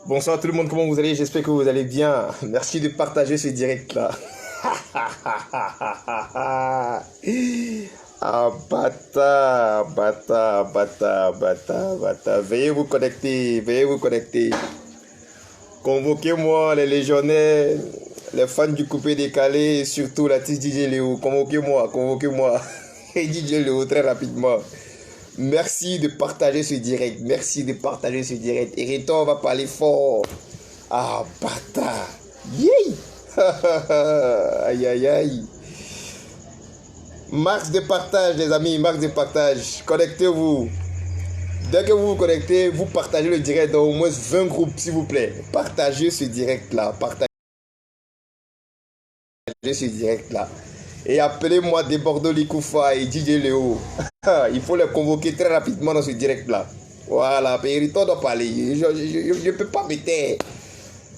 Bonsoir tout le monde, comment vous allez? J'espère que vous allez bien. Merci de partager ce direct là. Ah, bâtard. Veuillez vous connecter. Convoquez-moi les légionnaires, les fans du coupé décalé, et surtout l'artiste DJ Léo. Convoquez-moi. Et DJ Léo très rapidement. Merci de partager ce direct. Et Rito, on va parler fort. Ah, bâtard. Yay. Aïe. Max de partage, les amis. Connectez-vous. Dès que vous vous connectez, vous partagez le direct dans au moins 20 groupes, s'il vous plaît. Partagez ce direct-là. Et appelez-moi Debordo Likoufa et DJ Léo. Il faut les convoquer très rapidement dans ce direct-là. Voilà, Périto doit parler. Je ne peux pas me taire.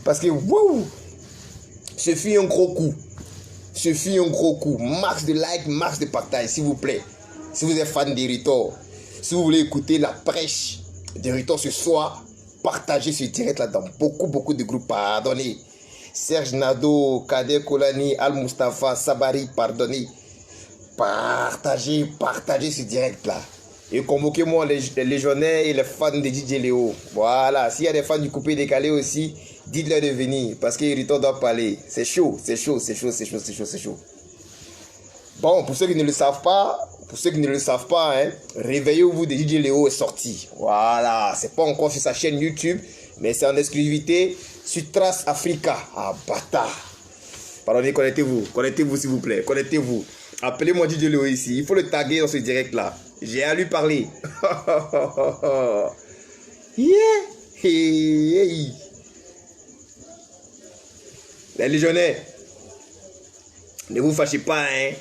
Parce que, wow, ce fut un gros coup. Max de like, max de partage, s'il vous plaît. Si vous êtes fan d'Hérito, si vous voulez écouter la prêche d'Hérito ce soir, partagez ce direct-là dans beaucoup de groupes. Pardonnez. Serge Nado, Kader Kolani, Al Mustafa, Sabari, pardonnez. Partagez ce direct-là. Et convoquez-moi les légionnaires et les fans de DJ Léo. Voilà, s'il y a des fans du coupé décalé aussi, dites-leur de venir. Parce que Hérito doit parler. C'est chaud. Bon, pour ceux qui ne le savent pas, hein, réveillez-vous de DJ Léo est sorti. Voilà, c'est pas encore sur sa chaîne YouTube, mais c'est en exclusivité sur Trace Africa. Ah, bâtard. Pardonnez, connectez-vous s'il vous plaît, connectez-vous. Appelez-moi DJ Léo ici, il faut le taguer dans ce direct-là. J'ai à lui parler. Yeah. Hey. Les légionnaires, ne vous fâchez pas, hein.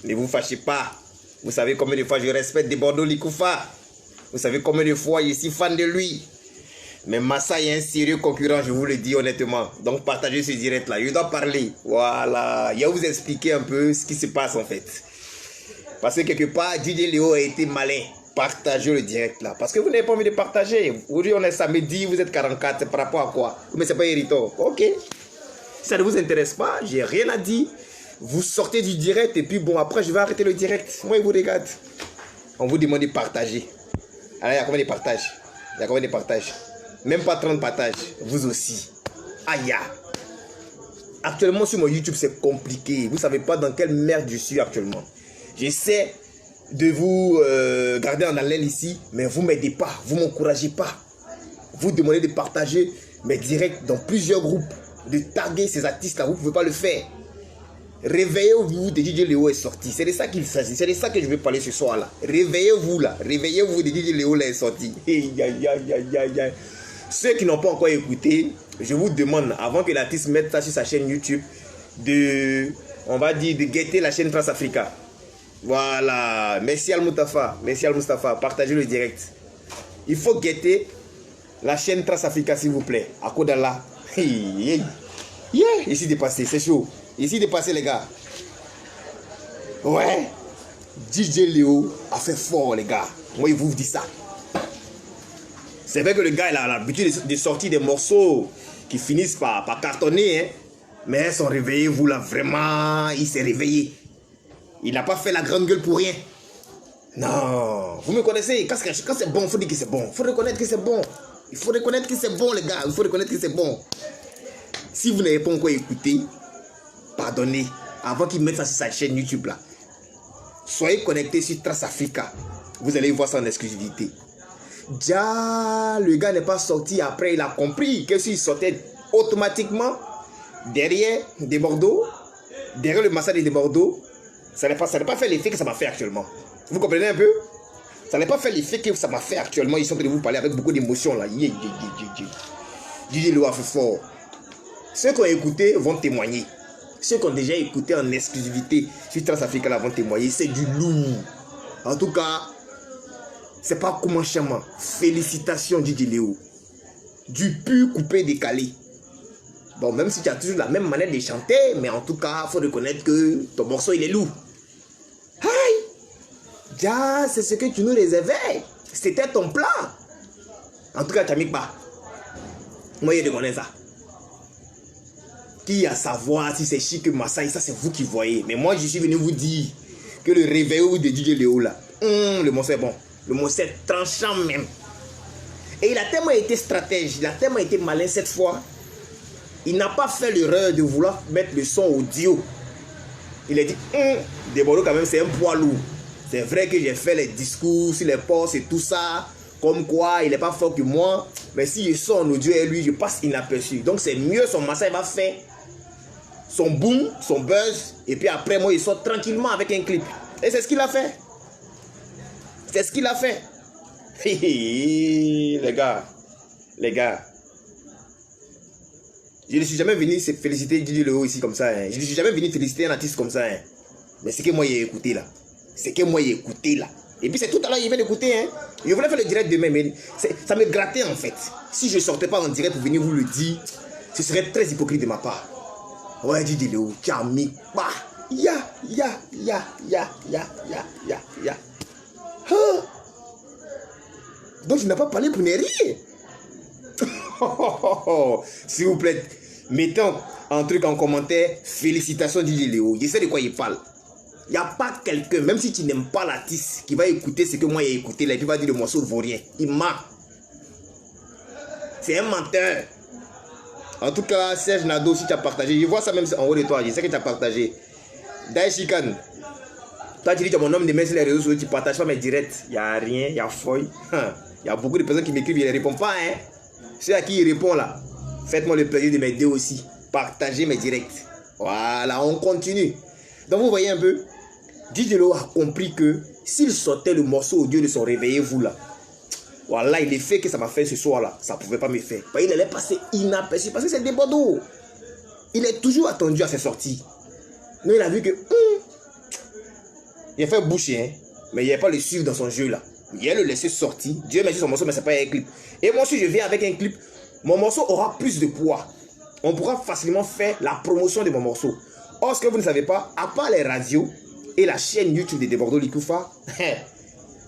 Vous savez combien de fois je respecte Debordo Likoufa. Vous savez combien de fois je suis fan de lui. Mais Massa est un sérieux concurrent, je vous le dis honnêtement. Donc partagez ce direct-là. Je dois parler. Voilà. Je vais vous expliquer un peu ce qui se passe en fait. Parce que quelque part, DJ Léo a été malin. Partagez le direct là. Parce que vous n'avez pas envie de partager. Aujourd'hui, on est samedi, vous êtes 44. C'est par rapport à quoi? Mais c'est pas Hérito. Ok. Si ça ne vous intéresse pas, j'ai rien à dire. Vous sortez du direct et puis bon, après, je vais arrêter le direct. Moi, je vous regarde. On vous demande de partager. Alors, il y a combien de partages? Même pas 30 partages. Vous aussi. Aïe. Actuellement, sur mon YouTube, c'est compliqué. Vous ne savez pas dans quelle merde je suis actuellement. J'essaie de vous garder en haleine ici, mais vous ne m'aidez pas, vous ne m'encouragez pas. Vous demandez de partager mes directs dans plusieurs groupes, de taguer ces artistes-là, vous ne pouvez pas le faire. Réveillez-vous, de DJ Léo est sorti. C'est de ça qu'il s'agit, c'est de ça que je vais parler ce soir-là. Réveillez-vous là, de DJ Léo là est sorti. Ceux qui n'ont pas encore écouté, je vous demande, avant que l'artiste mette ça sur sa chaîne YouTube, de guetter la chaîne Trace Africa. Voilà, merci Al Mustafa, partagez le direct. Il faut guetter la chaîne Trace Africa s'il vous plaît. À Kodala. Ici dépassé, c'est chaud. Ici dépassé les gars. Ouais. DJ Léo a fait fort les gars. Moi je vous dis ça. C'est vrai que le gars il a l'habitude de sortir des morceaux qui finissent par cartonner. Hein. Mais son réveillez-vous là, vraiment, il s'est réveillé. Il n'a pas fait la grande gueule pour rien. Non, vous me connaissez. Quand c'est bon, il faut dire que c'est bon. Il faut reconnaître que c'est bon. Il faut reconnaître que c'est bon, les gars. Il faut reconnaître que c'est bon. Si vous n'avez pas encore écouté, pardonnez. Avant qu'il mette ça sur sa chaîne YouTube là. Soyez connectés sur Trace Africa. Vous allez voir ça en exclusivité. Déjà, le gars n'est pas sorti après. Il a compris que s'il sortait automatiquement derrière des Bordeaux, derrière le massacre des Bordeaux, ça n'a pas fait l'effet que ça m'a fait actuellement. Vous comprenez un peu? Ça n'a pas fait l'effet que ça m'a fait actuellement. Ils sont en train de vous parler avec beaucoup d'émotion là. DJ Léo a fait fort. Ceux qui ont écouté vont témoigner. Ceux qui ont déjà écouté en exclusivité sur Trace Africa là vont témoigner. C'est du lourd. En tout cas, c'est pas comment chemin. Félicitations DJ Léo. Du pur coupé décalé. Bon, même si tu as toujours la même manière de chanter, mais en tout cas, il faut reconnaître que ton morceau, il est lourd. Aïe! Ja, c'est ce que tu nous réservais. C'était ton plan. En tout cas, Chamikba, Moi, je connais ça. Qui a savoir si c'est chic Massaï, ça c'est vous qui voyez. Mais moi, je suis venu vous dire que le réveil de DJ Léo là, le morceau est bon. Le morceau est tranchant même. Et il a tellement été stratège, il a tellement été malin cette fois. Il n'a pas fait l'erreur de vouloir mettre le son audio. Il a dit, Desbordeaux quand même c'est un poids lourd. C'est vrai que j'ai fait les discours sur les postes et tout ça. Comme quoi il n'est pas fort que moi. Mais si je sors en audio et lui, je passe inaperçu. Donc c'est mieux, son massage va faire son boom, son buzz. Et puis après moi il sort tranquillement avec un clip. Et c'est ce qu'il a fait. C'est ce qu'il a fait. Les gars. Je ne suis jamais venu féliciter DJ Léo ici comme ça. Hein. Je ne suis jamais venu féliciter un artiste comme ça. Hein. Mais c'est que moi j'ai écouté là. Et puis c'est tout à l'heure il vient d'écouter. Hein. Je voulais faire le direct demain, mais ça me grattait en fait. Si je ne sortais pas en direct pour venir vous le dire, ce serait très hypocrite de ma part. Ouais, DJ Léo, tu as mis pas. Donc je n'ai pas parlé pour ne rien. S'il vous plaît, mettez un truc en commentaire. Félicitations DJ Léo. Je sais de quoi il parle. Il n'y a pas quelqu'un, même si tu n'aimes pas l'artiste, qui va écouter ce que moi j'ai écouté là et puis va dire le morceau ne vaut rien. Il ment. C'est un menteur. En tout cas, Serge Nado, si tu as partagé, je vois ça même en haut de toi, je sais que tu as partagé. Daishikan, toi tu dis que mon homme de mettre sur les réseaux sociaux, tu ne partages pas mes directs. Il n'y a rien, il y a feuille. Il y a beaucoup de personnes qui m'écrivent, je ne réponds pas. Hein. Ceux à qui il répond là, faites-moi le plaisir de m'aider aussi. Partagez mes directs. Voilà, on continue. Donc vous voyez un peu, DJ Léo a compris que s'il sortait le morceau audio de son réveillez-vous là, voilà, il est fait que ça m'a fait ce soir là, ça ne pouvait pas me faire. Il allait passer inaperçu parce que c'est des Bordeaux. Il est toujours attendu à ses sorties. Mais il a vu que il a fait boucher, hein, mais il n'a pas le suivre dans son jeu là. Il a le laissé sortir. Dieu merci son morceau, mais ce n'est pas un clip. Et moi, si je viens avec un clip, mon morceau aura plus de poids. On pourra facilement faire la promotion de mon morceau. Or, ce que vous ne savez pas, à part les radios et la chaîne YouTube de Desbordeaux Likoufa,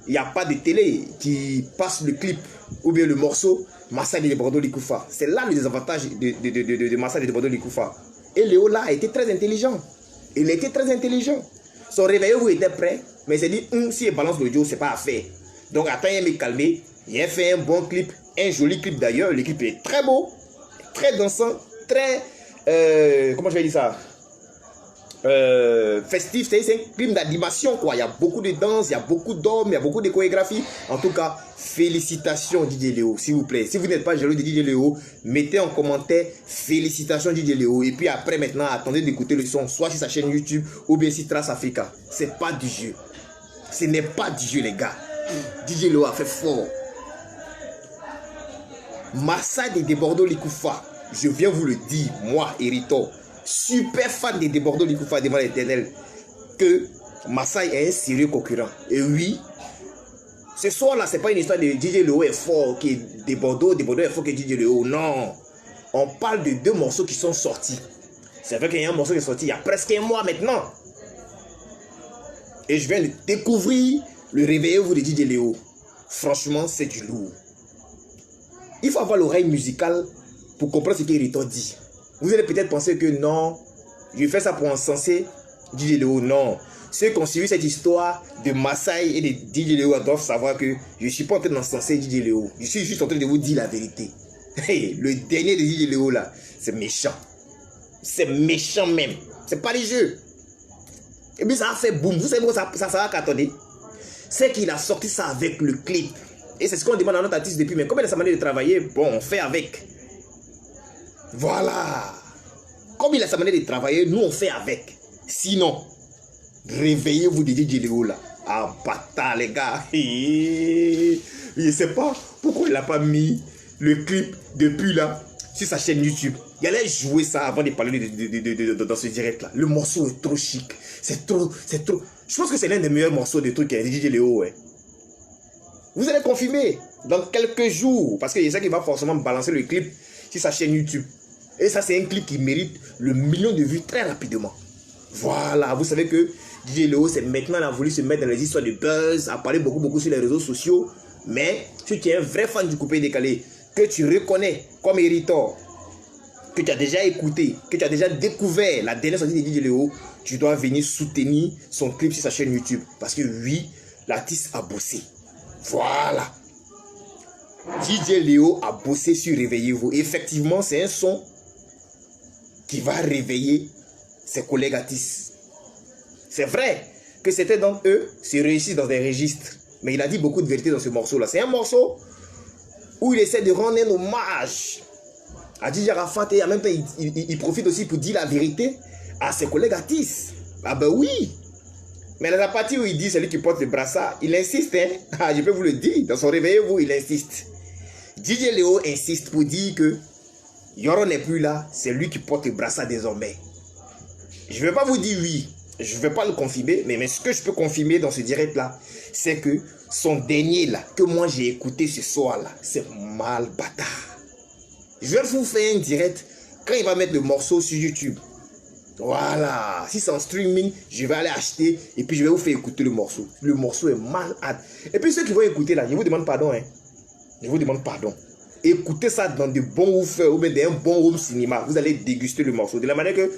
il n'y a pas de télé qui passe le clip ou bien le morceau Massa de Desbordeaux Likoufa. C'est là le désavantage de Massa de Desbordeaux Likoufa. Et Léo là a été très intelligent. Il était très intelligent. Son réveillez-vous était prêt, mais il s'est dit, si il balance l'audio, c'est pas à faire. Donc attends, il m'a calmé. Il a fait un bon clip, un joli clip d'ailleurs. Le clip est très beau, très dansant, très... comment je vais dire ça, festif. C'est un clip d'animation quoi. Il y a beaucoup de danse, il y a beaucoup d'hommes, il y a beaucoup de chorégraphie. En tout cas, félicitations DJ Léo, s'il vous plaît. Si vous n'êtes pas jaloux de DJ Léo, mettez en commentaire félicitations DJ Léo. Et puis après maintenant, attendez d'écouter le son, soit sur sa chaîne YouTube ou bien sur Trace Africa. C'est pas du jeu. Ce n'est pas du jeu les gars. DJ Léo a fait fort. Massa de Desbordeaux Likoufa, je viens vous le dire, moi, Hérito, super fan de Desbordeaux Likoufa devant l'éternel, que Massa est un sérieux concurrent. Et oui, ce soir-là, ce n'est pas une histoire de DJ Léo est fort, que Desbordeaux est fort que DJ Léo. Non. On parle de deux morceaux qui sont sortis. C'est vrai qu'il y a un morceau qui est sorti il y a presque un mois maintenant. Et je viens de découvrir le réveillez-vous de DJ Léo. Franchement, c'est du lourd. Il faut avoir l'oreille musicale pour comprendre ce qu'Hérito dit. Vous allez peut-être penser que non, je fais ça pour encenser DJ Léo. Non. Ceux qui ont suivi cette histoire de Massaï et de DJ Léo doivent savoir que je ne suis pas en train d'encenser DJ Léo. Je suis juste en train de vous dire la vérité. Hey, le dernier de DJ Léo là, c'est méchant. C'est méchant même. C'est pas les jeux. Et puis ça a fait boum. Vous savez pourquoi ça va cartonner? C'est qu'il a sorti ça avec le clip. Et c'est ce qu'on demande à notre artiste depuis. Mais comme il a sa manière de travailler, bon, on fait avec. Voilà. Comme il a sa manière de travailler, nous on fait avec. Sinon, réveillez-vous de DJ Léo là. Ah, bâtard les gars. Je ne sais pas pourquoi il n'a pas mis le clip depuis là sur sa chaîne YouTube. Il allait jouer ça avant de parler dans ce direct là. Le morceau est trop chic. C'est trop. Je pense que c'est l'un des meilleurs morceaux de trucs de DJ Léo. Ouais. Vous allez confirmer dans quelques jours. Parce que je sais qu'il va forcément balancer le clip sur sa chaîne YouTube. Et ça, c'est un clip qui mérite le million de vues très rapidement. Voilà, vous savez que DJ Léo, c'est maintenant, il a voulu se mettre dans les histoires de buzz, à parler beaucoup sur les réseaux sociaux. Mais si tu es un vrai fan du coupé décalé, que tu reconnais comme Héritor, que tu as déjà écouté, que tu as déjà découvert la dernière sortie de DJ Léo, tu dois venir soutenir son clip sur sa chaîne YouTube. Parce que oui, l'artiste a bossé. Voilà. DJ Léo a bossé sur Réveillez-vous. Effectivement, c'est un son qui va réveiller ses collègues artistes. C'est vrai que certains d'entre eux se réussissent dans des registres. Mais il a dit beaucoup de vérité dans ce morceau-là. C'est un morceau où il essaie de rendre un hommage à DJ Arafat et en même temps il profite aussi pour dire la vérité à ses collègues artistes. Ah ben oui. Mais dans la partie où il dit celui qui porte le brassard, il insiste, hein. Ah, je peux vous le dire, dans son Réveillez-vous, il insiste. DJ Léo insiste pour dire que Yoro n'est plus là, c'est lui qui porte le brassard désormais. Je ne vais pas vous dire oui, je ne vais pas le confirmer, mais ce que je peux confirmer dans ce direct-là, c'est que son dernier là, que moi j'ai écouté ce soir-là, c'est mal bâtard. Je vais vous faire un direct quand il va mettre le morceau sur YouTube. Voilà, si c'est en streaming, je vais aller acheter et puis je vais vous faire écouter le morceau. Le morceau est malade. Et puis ceux qui vont écouter là, je vous demande pardon, hein. Je vous demande pardon. Écoutez ça dans de bons woofers ou bien dans un bon home cinéma. Vous allez déguster le morceau. De la manière que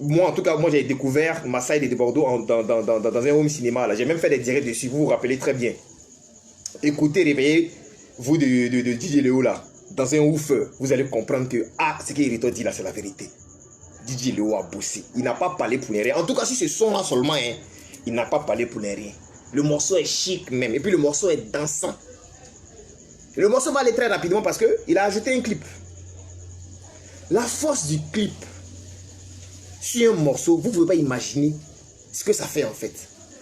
moi, en tout cas, moi j'ai découvert Massaï de Bordeaux dans un home cinéma. J'ai même fait des directs dessus, vous vous rappelez très bien. Écoutez, réveillez-vous de DJ Léo là, dans un woofer. Vous allez comprendre que, ah, ce qu'Héritor dit là, c'est la vérité. DJ Léo a bossé. Il n'a pas parlé pour les rien. En tout cas, si ce son là seulement, hein, il n'a pas parlé pour les rien. Le morceau est chic même. Et puis le morceau est dansant. Le morceau va aller très rapidement parce qu'il a ajouté un clip. La force du clip sur un morceau, vous ne pouvez pas imaginer ce que ça fait en fait.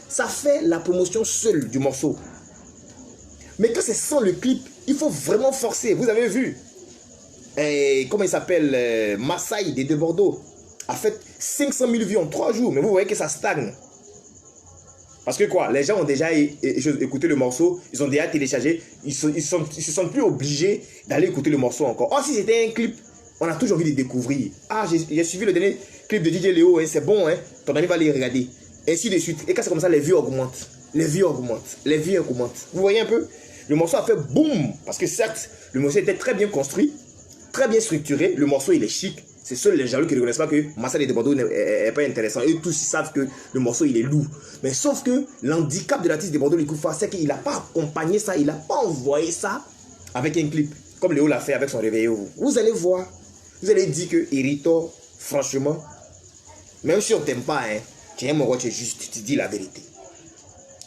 Ça fait la promotion seule du morceau. Mais quand c'est sans le clip, il faut vraiment forcer. Vous avez vu, comment il s'appelle, Massaï de Bordeaux a fait 500 000 vues en 3 jours. Mais vous voyez que ça stagne. Parce que quoi, les gens ont déjà écouté le morceau, ils ont déjà téléchargé, ils se sentent plus obligés d'aller écouter le morceau encore. Oh, si c'était un clip, on a toujours envie de découvrir. Ah, j'ai suivi le dernier clip de DJ Léo, hein, c'est bon, hein, ton ami va aller regarder. Ainsi de suite. Et quand c'est comme ça, les vues augmentent. Les vues augmentent. Les vues augmentent. Vous voyez un peu? Le morceau a fait boum. Parce que certes, le morceau était très bien construit, très bien structuré. Le morceau, il est chic. C'est seuls les jaloux qui ne reconnaissent pas que Massaï de Bordeaux n'est pas intéressant. Eux tous ils savent que le morceau il est lourd. Mais sauf que l'handicap de l'artiste de Bordeaux Likoufa, c'est qu'il n'a pas accompagné ça, il n'a pas envoyé ça avec un clip. Comme Léo l'a fait avec son Réveillez-vous. Vous allez voir, vous allez dire que Héritor, franchement, même si on ne t'aime pas, hein, tu es mon roi, tu es juste, tu dis la vérité.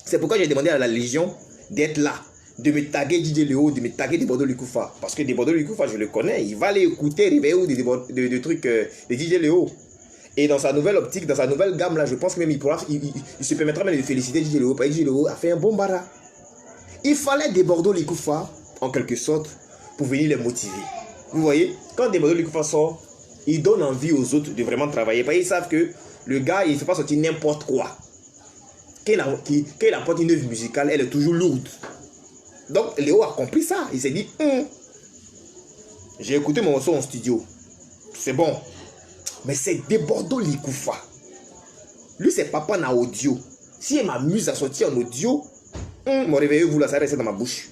C'est pourquoi j'ai demandé à la Légion d'être là, de me taguer DJ Léo, de me taguer de Bordeaux Likoufa. Parce que de Bordeaux Likoufa, je le connais. Il va aller écouter Réveillez-vous de trucs de DJ Léo. Et dans sa nouvelle optique, dans sa nouvelle gamme, là, je pense que même il se permettra même de féliciter DJ Léo. Parce que DJ Léo a fait un bon bara. Il fallait des Bordeaux Likoufa, en quelque sorte, pour venir les motiver. Vous voyez, quand des Bordeaux Likoufa sort, il donne envie aux autres de vraiment travailler. Parce qu'ils savent que le gars, il ne fait pas sortir n'importe quoi. Quand il apporte une œuvre musicale, elle est toujours lourde. Donc Léo a compris ça. Il s'est dit, j'ai écouté mon morceau en studio. C'est bon. Mais c'est des Bordeaux Likoufa. Lui, c'est papa na audio. Si il m'amuse à sortir en audio, mon Réveillez-vous là, ça va rester dans ma bouche.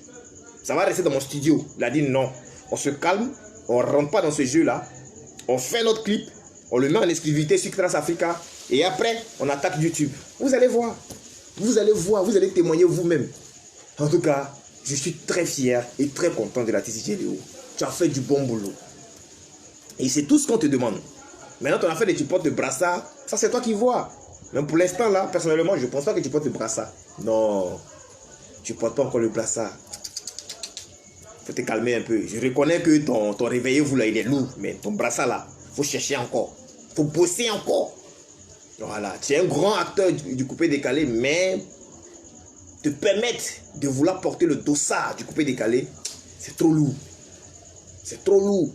Ça va rester dans mon studio. Il a dit non. On se calme. On ne rentre pas dans ce jeu-là. On fait notre clip. On le met en exclusivité sur Trace Africa. Et après, on attaque YouTube. Vous allez voir. Vous allez voir. Vous allez témoigner vous-même. En tout cas, je suis très fier et très content de l'artiste DJ Léo. Tu as fait du bon boulot. Et c'est tout ce qu'on te demande. Maintenant, ton affaire de tu portes le brassard, ça c'est toi qui vois. Même pour l'instant là, personnellement, je ne pense pas que tu portes le brassard. Non, tu ne portes pas encore le brassard. Faut te calmer un peu. Je reconnais que ton Réveillez-vous là, il est lourd. Mais ton brassard là, faut chercher encore. Faut bosser encore. Voilà, tu es un grand acteur du coupé décalé, mais te permettre de vouloir porter le dossard du coupé décalé, c'est trop lourd. C'est trop lourd.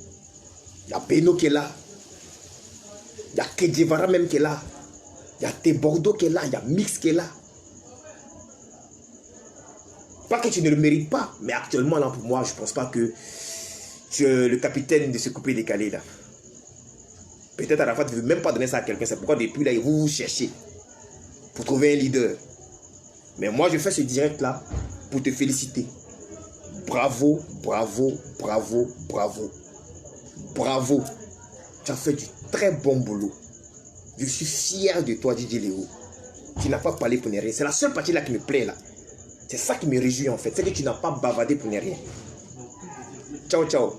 Il y a Beno qui est là. Il y a Kedjevara même qui est là. Il y a T Bordeaux qui est là. Il y a Mix qui est là. Pas que tu ne le mérites pas, mais actuellement là pour moi, je ne pense pas que tu es le capitaine de ce coupé décalé là. Peut-être Arafat ne veut même pas donner ça à quelqu'un. C'est pourquoi depuis là, vous cherchez pour trouver un leader. Mais moi, je fais ce direct là pour te féliciter. Bravo, bravo, bravo, bravo. Bravo. Tu as fait du très bon boulot. Je suis fier de toi, DJ Léo. Tu n'as pas parlé pour ne rien. C'est la seule partie là qui me plaît là. C'est ça qui me réjouit en fait. C'est que tu n'as pas bavardé pour ne rien. Ciao, ciao.